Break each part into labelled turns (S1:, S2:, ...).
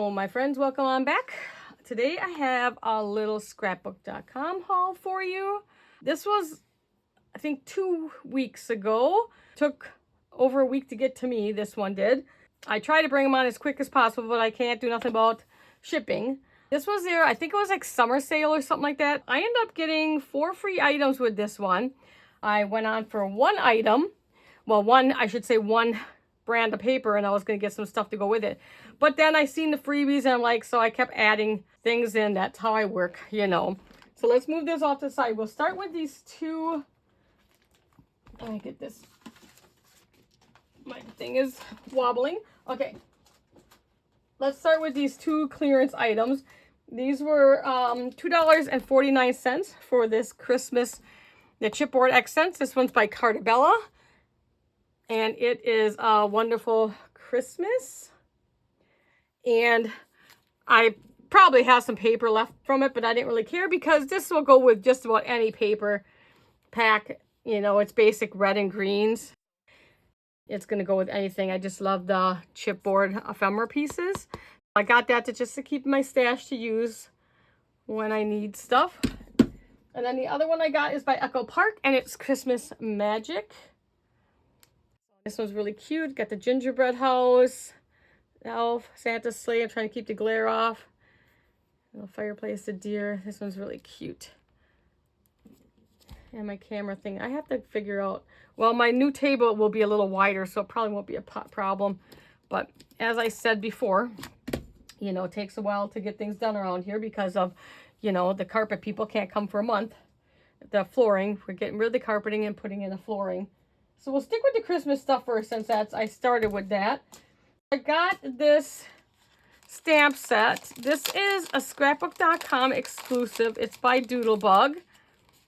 S1: Hello my friends, welcome on back. Today I have a little scrapbook.com haul for you. This was, I think, 2 weeks ago. Took over a week to get to me, this one did. I try to bring them on as quick as possible, but I can't do nothing about shipping. This was there, I think it was like summer sale or something like that. I ended up getting 4 free items with this one. I went on for one item. Well, one brand of paper, and I was going to get some stuff to go with it. But then I seen the freebies and I'm like, so I kept adding things in. That's how I work, you know. So let's move this off to the side. We'll start with these two. Let me get this. My thing is wobbling. Okay. Let's start with these two clearance items. These were $2.49 for this Christmas, the chipboard accents. This one's by Cartabella. And it is a wonderful Christmas. And I probably have some paper left from it, but I didn't really care because this will go with just about any paper pack. You know, it's basic red and greens. It's going to go with anything. I just love the chipboard ephemera pieces. I got that just to keep my stash to use when I need stuff. And then the other one I got is by Echo Park, and it's Christmas Magic. This one's really cute. Got the gingerbread house, elf, Santa's sleigh. I'm trying to keep the glare off. Little fireplace, the deer. This one's really cute. And my camera thing, I have to figure out. Well, my new table will be a little wider, so it probably won't be a problem. But as I said before, you know, it takes a while to get things done around here because of, you know, the carpet people can't come for a month. The flooring, we're getting rid of the carpeting and putting in the flooring. So we'll stick with the Christmas stuff first since I started with that. I got this stamp set. This is a scrapbook.com exclusive. It's by Doodlebug.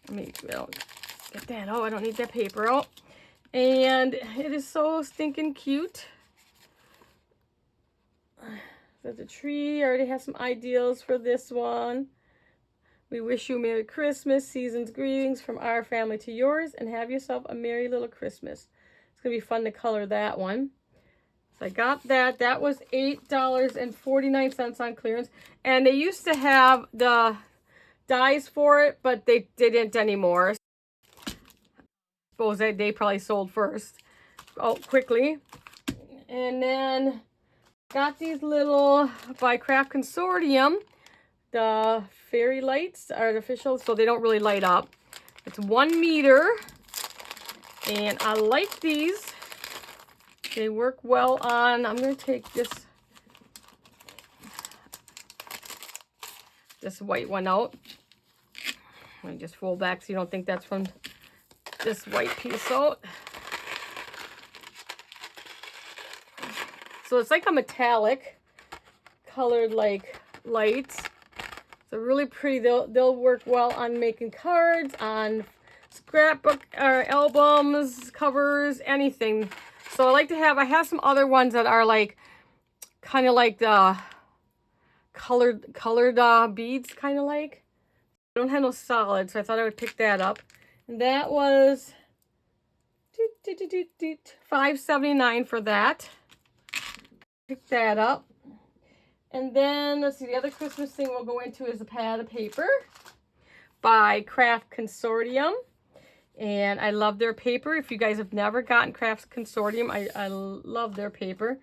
S1: Let me get that. Oh, I don't need that paper out. And it is so stinking cute. There's a tree. I already have some ideals for this one. We wish you a Merry Christmas, season's greetings from our family to yours, and have yourself a merry little Christmas. It's going to be fun to color that one. So I got that. That was $8.49 on clearance. And they used to have the dies for it, but they didn't anymore. I suppose they probably sold first. Oh, quickly. And then got these little by Craft Consortium. The fairy lights are artificial, so they don't really light up. It's 1 meter, and I like these. They work well on, I'm going to take this white one out. Let me just fold back so you don't think that's from this white piece out. So it's like a metallic colored like lights. So really pretty. They'll work well on making cards, on scrapbook or albums, covers, anything. So I have some other ones that are like kind of like the colored beads, kind of like. I don't have no solid, so I thought I would pick that up. And that was $5.79 for that. Pick that up. And then, let's see, the other Christmas thing we'll go into is a pad of paper by Craft Consortium. And I love their paper. If you guys have never gotten Craft Consortium, I love their paper.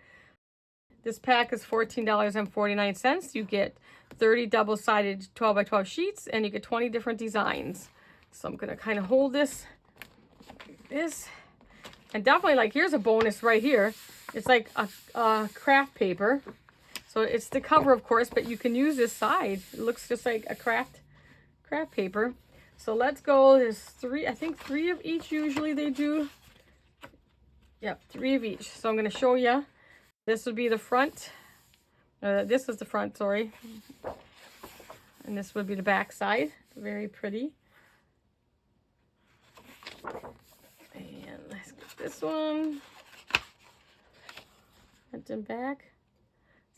S1: This pack is $14.49. You get 30 double-sided 12 by 12 sheets, and you get 20 different designs. So I'm going to kind of hold this. And definitely, like, here's a bonus right here. It's like a craft paper. So it's the cover, of course, but you can use this side. It looks just like a craft paper. So let's go. There's 3, I think 3 of each usually they do. Yep, 3 of each. So I'm going to show you. This would be the front. This is the front, sorry. And this would be the back side. Very pretty. And let's get this one. Front and back.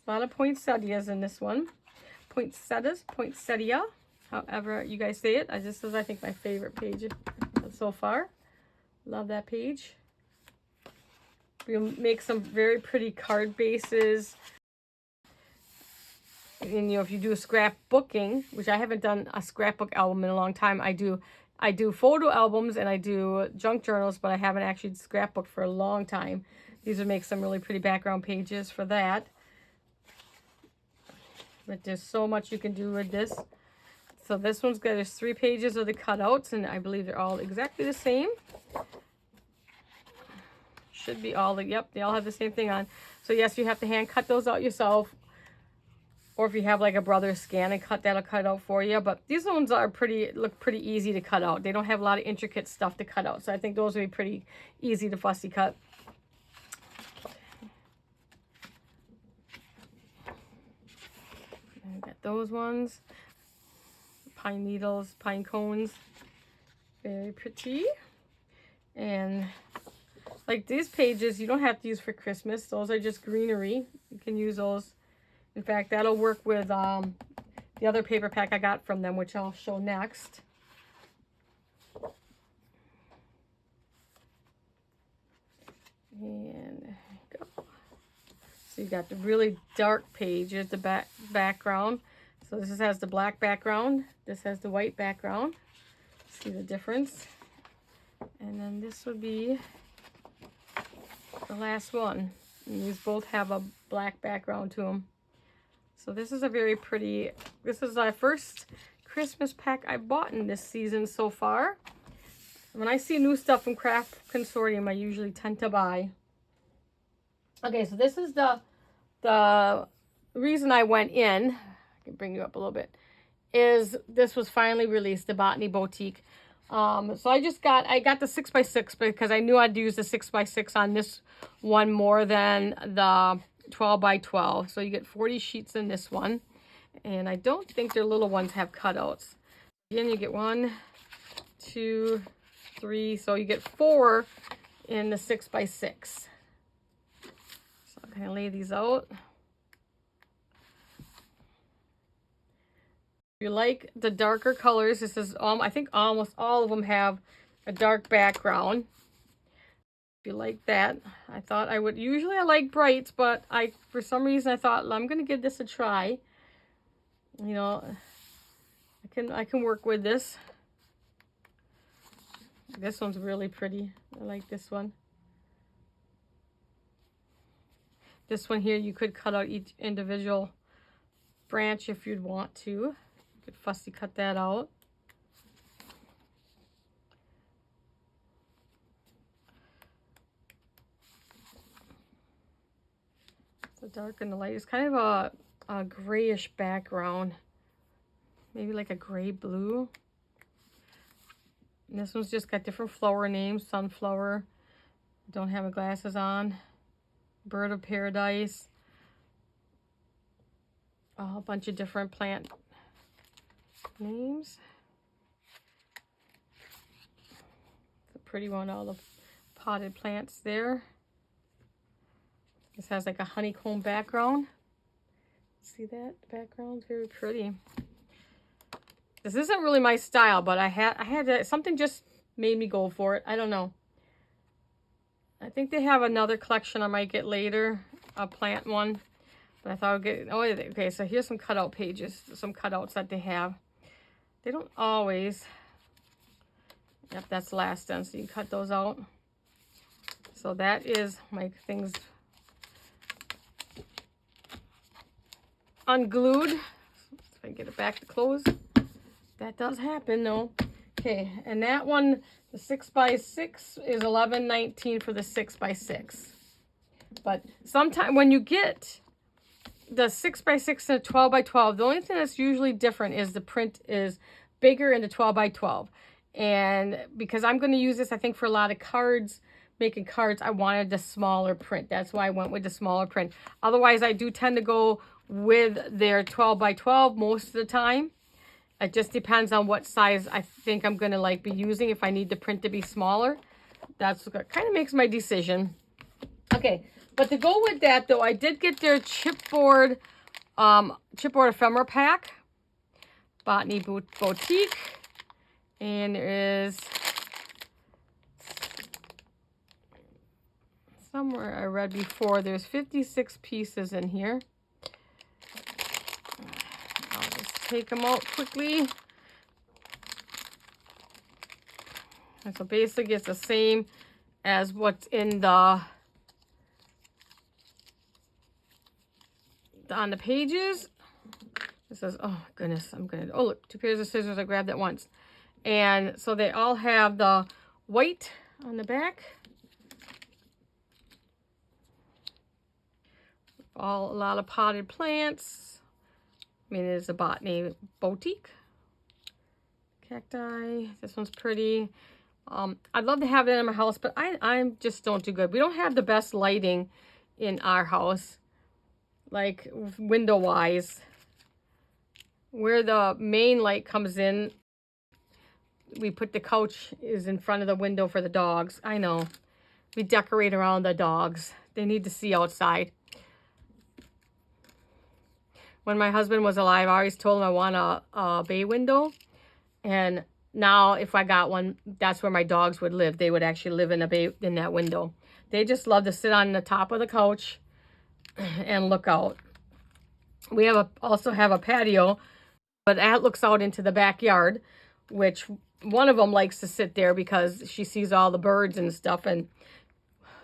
S1: A lot of poinsettias in this one. Poinsettia, however you guys say it. This is, I think, my favorite page so far. Love that page. We'll make some very pretty card bases. And you know, if you do scrapbooking, which I haven't done a scrapbook album in a long time, I do photo albums and I do junk journals, but I haven't actually scrapbooked for a long time. These would make some really pretty background pages for that. But there's so much you can do with this. So this one's got, there's 3 pages of the cutouts, and I believe they're all exactly the same. Should be all the, yep, they all have the same thing on. So yes, you have to hand cut those out yourself. Or if you have like a brother scan and cut, that'll cut out for you. But these ones are look pretty easy to cut out. They don't have a lot of intricate stuff to cut out. So I think those will be pretty easy to fussy cut. And I got those ones. Pine needles, pine cones. Very pretty. And like these pages, you don't have to use for Christmas. Those are just greenery. You can use those. In fact, that'll work with the other paper pack I got from them, which I'll show next. And there you go. So you got the really dark pages, the background. So this has the black background. This has the white background. See the difference? And then this would be the last one. And these both have a black background to them. So this is a very pretty, this is our first Christmas pack I bought in this season so far. When I see new stuff from Craft Consortium, I usually tend to buy. Okay, so this is the reason I went in, I can bring you up a little bit, is this was finally released, the Botany Boutique. So I got the 6x6 because I knew I'd use the 6x6 on this one more than the 12x12. So you get 40 sheets in this one. And I don't think their little ones have cutouts. Again, you get 1, 2, 3. So you get 4 in the 6x6. So I'm going to lay these out. If you like the darker colors, this is, I think almost all of them have a dark background. If you like that, I thought I would, usually I like brights, but for some reason I thought, I'm going to give this a try. You know, I can work with this. This one's really pretty. I like this one. This one here, you could cut out each individual branch if you'd want to. You could fussy cut that out. The dark and the light is kind of a grayish background. Maybe like a gray blue. And this one's just got different flower names. Sunflower. Don't have my glasses on. Bird of Paradise. A bunch of different plant names. It's a pretty one, all the potted plants there. This has like a honeycomb background. See that background? Very pretty. This isn't really my style, but I had something just made me go for it. I don't know. I think they have another collection I might get later, a plant one. But I thought I'd get, oh, okay, so here's some cutout pages, some cutouts that they have. They don't always, yep, that's last done, so you can cut those out. So that is my things unglued. If I can get it back to close. That does happen though. Okay, and that one, the 6x6 is $11.19 for the 6x6. But sometimes when you get the 6x6 and a 12x12, the only thing that's usually different is the print is bigger in the 12x12. And because I'm going to use this, I think for a lot of cards, making cards, I wanted the smaller print. That's why I went with the smaller print. Otherwise, I do tend to go with their 12x12 most of the time. It just depends on what size I think I'm going to like be using. If I need the print to be smaller, that's what kind of makes my decision. Okay, but to go with that though, I did get their chipboard ephemera pack, Botany Boutique, and there is somewhere I read before there's 56 pieces in here. take them out quickly. And so basically it's the same as what's in the on the pages. It says, oh goodness, oh look, 2 pairs of scissors, I grabbed at once. And so they all have the white on the back. A lot of potted plants. I mean, it is a botany boutique. Cacti, this one's pretty. I'd love to have that in my house, but I just don't do good. We don't have the best lighting in our house, like window-wise. Where the main light comes in, we put the couch is in front of the window for the dogs. I know. We decorate around the dogs. They need to see outside. When my husband was alive, I always told him I want a bay window. And now if I got one, that's where my dogs would live. They would actually live in that window. They just love to sit on the top of the couch and look out. We also have a patio, but that looks out into the backyard, which one of them likes to sit there because she sees all the birds and stuff. And,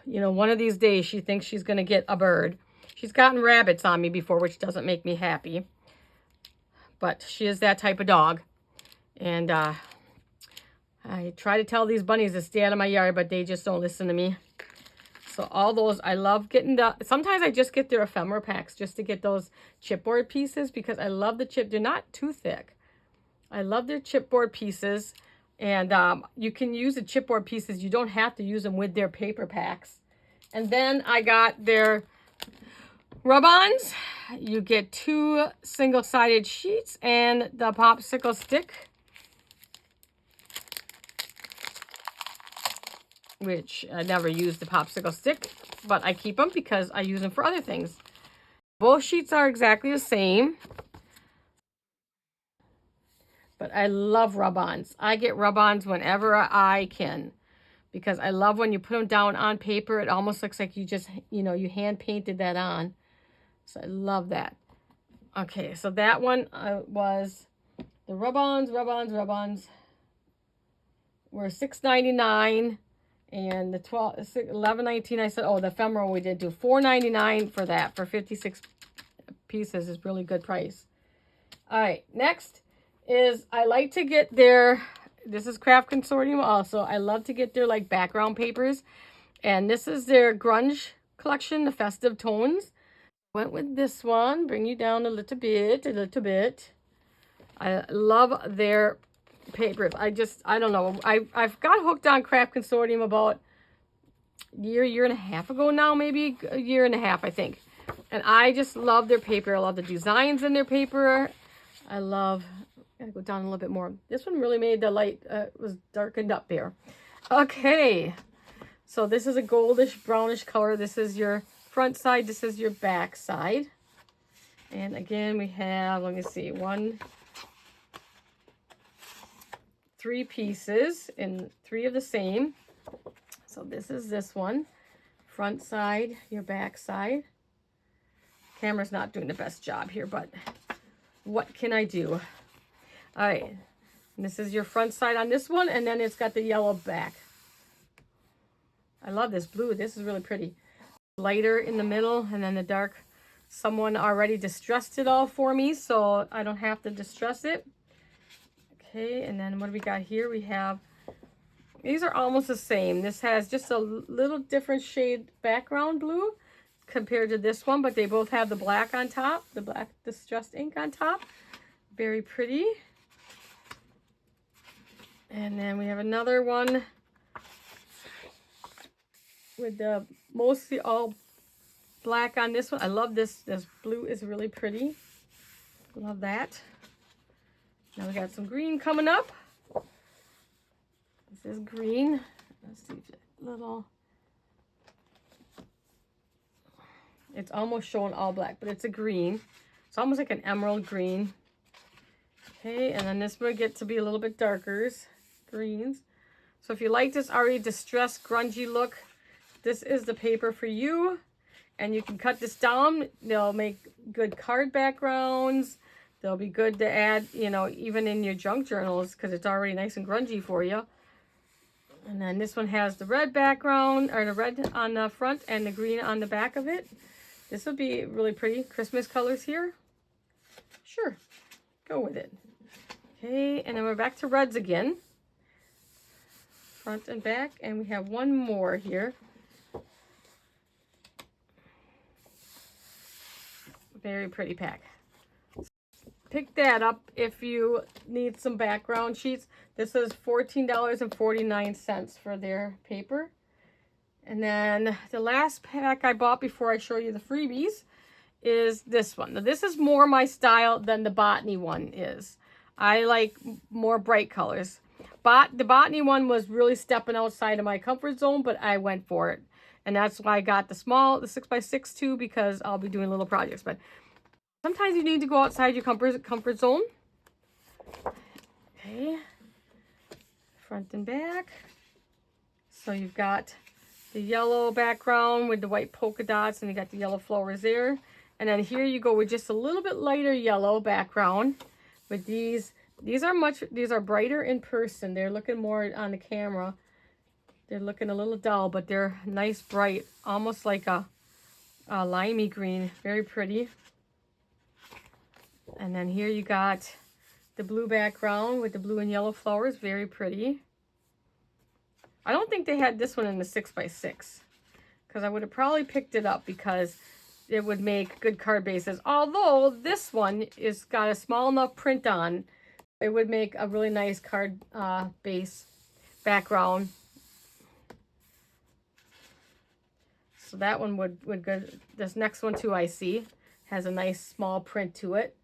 S1: you know, one of these days she thinks she's going to get a bird. She's gotten rabbits on me before, which doesn't make me happy. But she is that type of dog. And I try to tell these bunnies to stay out of my yard, but they just don't listen to me. So all those, I love getting sometimes I just get their ephemera packs just to get those chipboard pieces because I love the chip. They're not too thick. I love their chipboard pieces. And you can use the chipboard pieces. You don't have to use them with their paper packs. And then I got their rub-ons. You get 2 single-sided sheets and the popsicle stick, which I never use the popsicle stick, but I keep them because I use them for other things. Both sheets are exactly the same, but I love rub-ons. I get rub-ons whenever I can because I love when you put them down on paper. It almost looks like you just, you hand painted that on. So I love that. Okay, so that one was the rub-ons were $6.99. And the $11.19, I said, oh, the ephemeral we did do $4.99 for that. For 56 pieces is really good price. All right, next is I like to get their, this is Craft Consortium also. I love to get their like background papers. And this is their grunge collection, the festive tones. Went with this one, bring you down a little bit. I love their papers. I don't know. I've got hooked on Craft Consortium about year and a half ago now, maybe a year and a half, I think. And I just love their paper. I love the designs in their paper. Gotta go down a little bit more. This one really made the light, was darkened up there. Okay. So this is a goldish brownish color. This is your front side. This is your back side. And again, we have, let me see, 3 pieces and 3 of the same. So this is this one, front side, your back side. Camera's not doing the best job here, but what can I do? All right, and this is your front side on this one, and then it's got the yellow back. I love this blue. This is really pretty. Lighter in the middle, and then the dark. Someone already distressed it all for me, so I don't have to distress it. Okay, and then what do we got here? We have, these are almost the same. This has just a little different shade background blue compared to this one, but they both have the black on top, the black distressed ink on top. Very pretty. And then we have another one with the mostly all black on this one. I love this. This blue is really pretty. Love that. Now we got some green coming up. This is green. Let's see, little. It's almost showing all black, but it's a green. It's almost like an emerald green. Okay, and then this will get to be a little bit darker greens. So if you like this already distressed, grungy look, this is the paper for you. And you can cut this down. They'll make good card backgrounds. They'll be good to add, you know, even in your junk journals because it's already nice and grungy for you. And then this one has the red background, or the red on the front and the green on the back of it. This would be really pretty. Christmas colors here. Sure, go with it. Okay, and then we're back to reds again. Front and back, and we have one more here. Very pretty pack. Pick that up if you need some background sheets. This is $14.49 for their paper. And then the last pack I bought before I show you the freebies is this one. Now this is more my style than the botany one is. I like more bright colors. The botany one was really stepping outside of my comfort zone, but I went for it. And that's why I got the 6x6 too, because I'll be doing little projects. But sometimes you need to go outside your comfort zone. Okay. Front and back. So you've got the yellow background with the white polka dots, and you got the yellow flowers there. And then here you go with just a little bit lighter yellow background with these. These are brighter in person. They're looking more on the camera. They're looking a little dull, but they're nice, bright, almost like a limey green. Very pretty. And then here you got the blue background with the blue and yellow flowers. Very pretty. I don't think they had this one in the 6x6 because I would have probably picked it up because it would make good card bases. Although this one is got a small enough print on, it would make a really nice card base background. So that one would good. This next one too, I see, has a nice small print to it.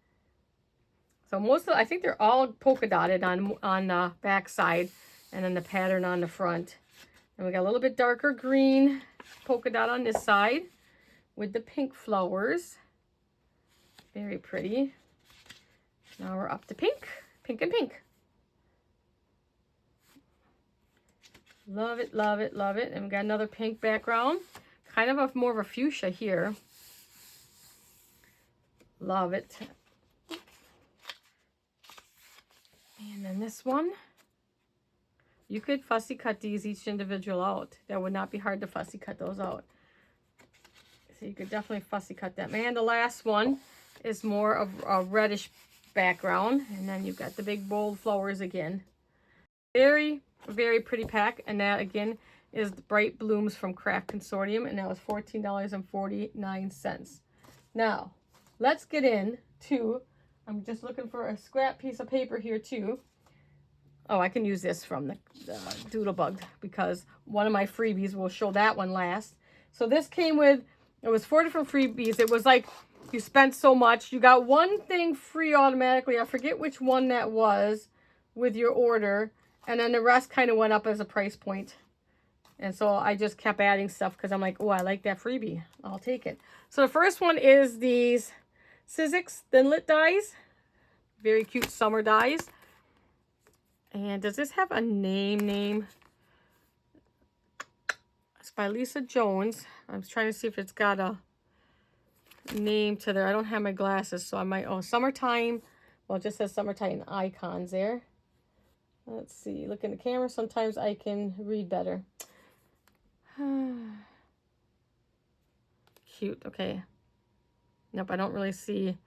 S1: So I think they're all polka dotted on the back side, and then the pattern on the front. And we got a little bit darker green polka dot on this side with the pink flowers. Very pretty. Now we're up to pink. Pink and pink. Love it, love it, love it. And we got another pink background. Kind of more of a fuchsia here. Love it. And then this one. You could fussy cut these each individual out. That would not be hard to fussy cut those out. So you could definitely fussy cut them. And the last one is more of a reddish background. And then you've got the big bold flowers again. Very, very pretty pack. And that again is the Bright Blooms from Craft Consortium. And that was $14.49. Now, let's get into, I'm just looking for a scrap piece of paper here too. Oh, I can use this from the Doodlebug because one of my freebies will show that one last. So this came with, it was 4 different freebies. It was like you spent so much. You got one thing free automatically. I forget which one that was with your order. And then the rest kind of went up as a price point. And so I just kept adding stuff because I'm like, oh, I like that freebie. I'll take it. So the first one is these Sizzix Thinlit dies. Very cute summer dies. And does this have a name? It's by Lisa Jones. I'm trying to see if it's got a name to there. I don't have my glasses, so I might, oh, summertime. Well, it just says summertime icons there. Let's see, look in the camera. Sometimes I can read better. Cute, okay. Nope, I don't really see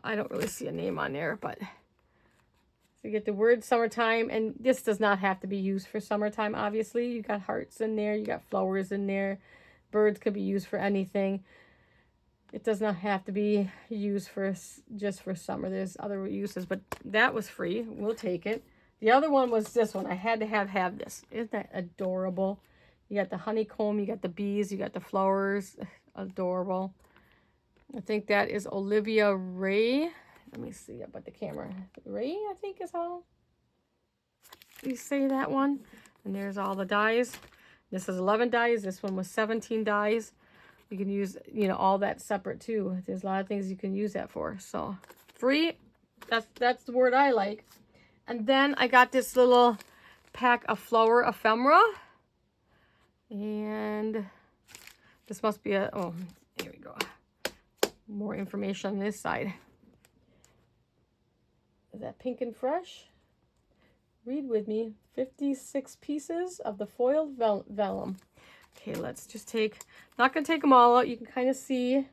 S1: a name on there, but so you get the word summertime, and this does not have to be used for summertime, obviously. You got hearts in there, you got flowers in there. Birds could be used for anything. It does not have to be used for just for summer. There's other uses, but that was free. We'll take it. The other one was this one. I had to have this. Isn't that adorable? You got the honeycomb, you got the bees, you got the flowers. Adorable. I think that is Olivia Ray. Let me see up at the camera. Ray, I think is how you say that one. And there's all the dies. This is 11 dies. This one was 17 dies. You can use, you know, all that separate too. There's a lot of things you can use that for. So free. That's the word I like. And then I got this little pack of flower ephemera. And this must be a, oh, here we go. More information on this side. Is that Pink and Fresh? Read with me. 56 pieces of the foiled vellum. Okay, let's just take, not going to take them all out. You can kind of see.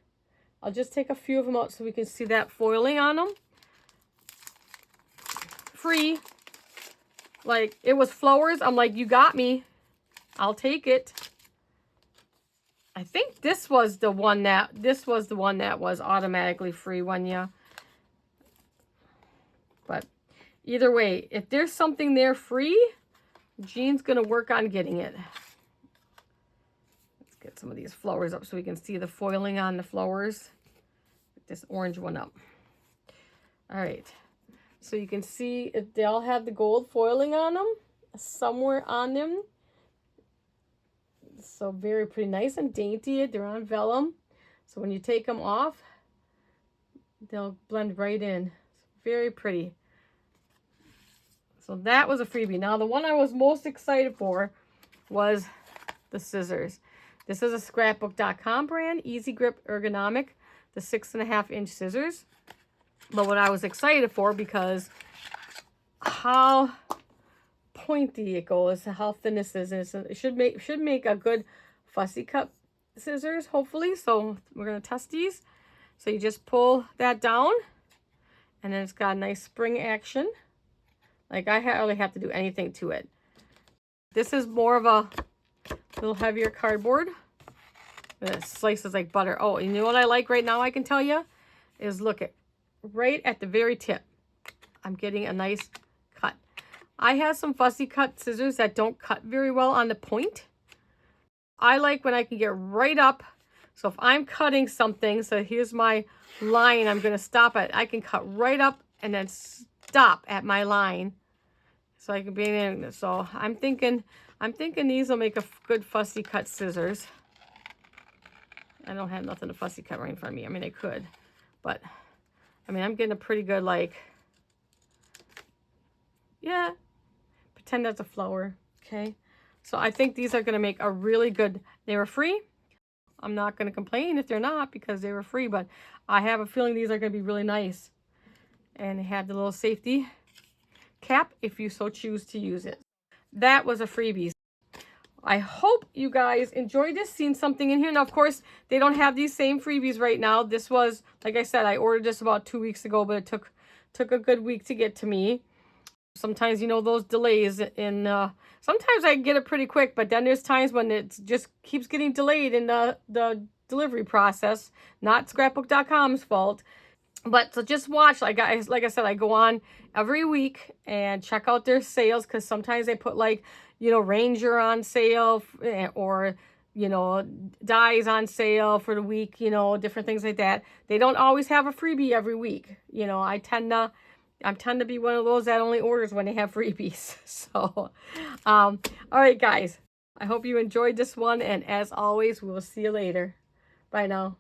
S1: I'll just take a few of them out so we can see that foiling on them. Free. Like, it was flowers. I'm like, you got me. I'll take it. I think this was the one that was automatically free one, yeah. But either way, if there's something there free, Jean's going to work on getting it. Let's get some of these flowers up so we can see the foiling on the flowers. Get this orange one up. All right. So you can see if they all have the gold foiling on them, somewhere on them. So very pretty, nice and dainty. They're on vellum. So when you take them off, they'll blend right in. It's very pretty. So that was a freebie. Now the one I was most excited for was the scissors. This is a scrapbook.com brand, Easy Grip Ergonomic, the 6.5-inch scissors. But what I was excited for, because how pointy it goes, how thin this is, and it should make a good fussy cut scissors, hopefully. So we're gonna test these. So you just pull that down, and then it's got a nice spring action. Like, I hardly have to do anything to it. This is more of a little heavier cardboard. It slices like butter. Oh, you know what I like right now, I can tell you, is look at right at the very tip. I'm getting a nice cut. I have some fussy cut scissors that don't cut very well on the point. I like when I can get right up. So if I'm cutting something, so here's my line I'm going to stop at. I can cut right up and then stop at my line. So I can be in. So I'm thinking these will make a good fussy cut scissors. I don't have nothing to fussy cut right in front of me. I mean, I could, but I mean, I'm getting a pretty good, like, yeah, pretend that's a flower, okay? So I think these are going to make a really good, they were free. I'm not going to complain if they're not because they were free, but I have a feeling these are going to be really nice. And they have the little safety cap if you so choose to use it. That was a freebie. I hope you guys enjoyed this, seen something in here. Now, of course, they don't have these same freebies right now. This was, like I said, I ordered this about 2 weeks ago, but it took a good week to get to me. Sometimes, you know, those delays in, sometimes I get it pretty quick, but then there's times when it just keeps getting delayed in the delivery process. Not scrapbook.com's fault. But so just watch, like I said, I go on every week and check out their sales, because sometimes they put, like, you know, Ranger on sale, or, you know, dies on sale for the week, you know, different things like that. They don't always have a freebie every week. You know, I tend to be one of those that only orders when they have freebies. So, all right, guys, I hope you enjoyed this one. And as always, we'll see you later. Bye now.